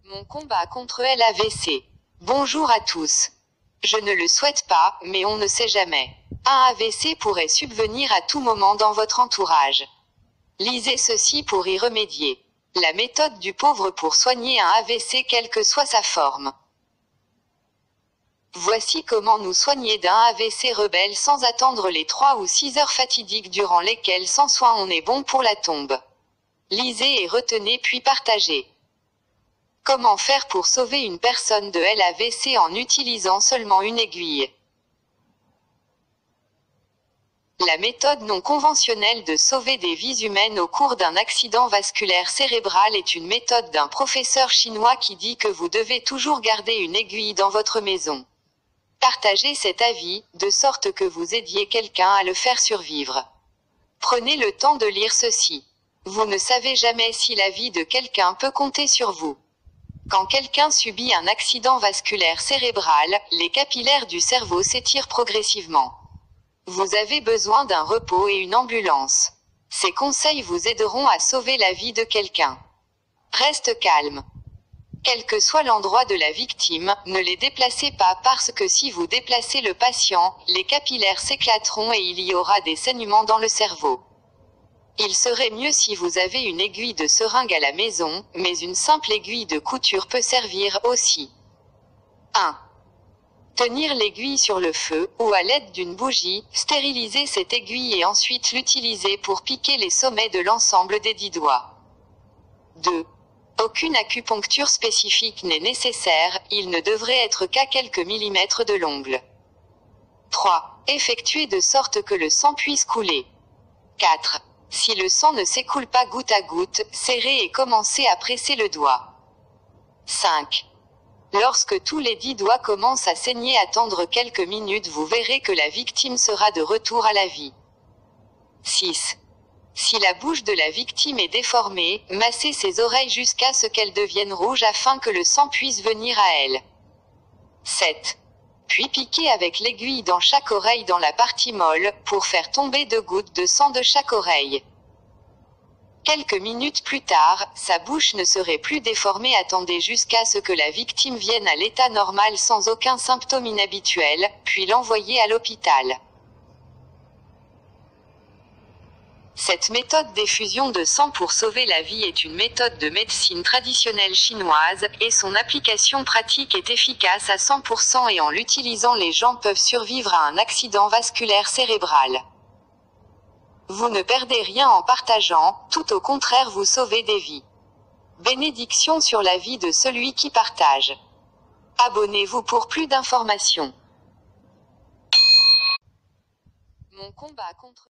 Mon combat contre l'AVC. Bonjour à tous. Je ne le souhaite pas, mais on ne sait jamais. Un AVC pourrait subvenir à tout moment dans votre entourage. Lisez ceci pour y remédier. La méthode du pauvre pour soigner un AVC quelle que soit sa forme. Voici comment nous soigner d'un AVC rebelle sans attendre les 3 ou 6 heures fatidiques durant lesquelles sans soin on est bon pour la tombe. Lisez et retenez puis partagez. Comment faire pour sauver une personne de l'AVC en utilisant seulement une aiguille? La méthode non conventionnelle de sauver des vies humaines au cours d'un accident vasculaire cérébral est une méthode d'un professeur chinois qui dit que vous devez toujours garder une aiguille dans votre maison. Partagez cet avis, de sorte que vous aidiez quelqu'un à le faire survivre. Prenez le temps de lire ceci. Vous ne savez jamais si la vie de quelqu'un peut compter sur vous. Quand quelqu'un subit un accident vasculaire cérébral, les capillaires du cerveau s'étirent progressivement. Vous avez besoin d'un repos et une ambulance. Ces conseils vous aideront à sauver la vie de quelqu'un. Reste calme. Quel que soit l'endroit de la victime, ne les déplacez pas parce que si vous déplacez le patient, les capillaires s'éclateront et il y aura des saignements dans le cerveau. Il serait mieux si vous avez une aiguille de seringue à la maison, mais une simple aiguille de couture peut servir aussi. 1. Tenir l'aiguille sur le feu, ou à l'aide d'une bougie, stériliser cette aiguille et ensuite l'utiliser pour piquer les sommets de l'ensemble des 10 doigts. 2. Aucune acupuncture spécifique n'est nécessaire, il ne devrait être qu'à quelques millimètres de l'ongle. 3. Effectuer de sorte que le sang puisse couler. 4. Si le sang ne s'écoule pas goutte à goutte, serrez et commencez à presser le doigt. 5. Lorsque tous les 10 doigts commencent à saigner, attendre quelques minutes, vous verrez que la victime sera de retour à la vie. 6. Si la bouche de la victime est déformée, massez ses oreilles jusqu'à ce qu'elles deviennent rouges afin que le sang puisse venir à elle. 7. Puis piquez avec l'aiguille dans chaque oreille dans la partie molle, pour faire tomber 2 gouttes de sang de chaque oreille. Quelques minutes plus tard, sa bouche ne serait plus déformée. Attendez jusqu'à ce que la victime vienne à l'état normal sans aucun symptôme inhabituel, puis l'envoyez à l'hôpital. Cette méthode d'effusion de sang pour sauver la vie est une méthode de médecine traditionnelle chinoise, et son application pratique est efficace à 100% et en l'utilisant les gens peuvent survivre à un accident vasculaire cérébral. Vous ne perdez rien en partageant, tout au contraire vous sauvez des vies. Bénédiction sur la vie de celui qui partage. Abonnez-vous pour plus d'informations. Mon combat contre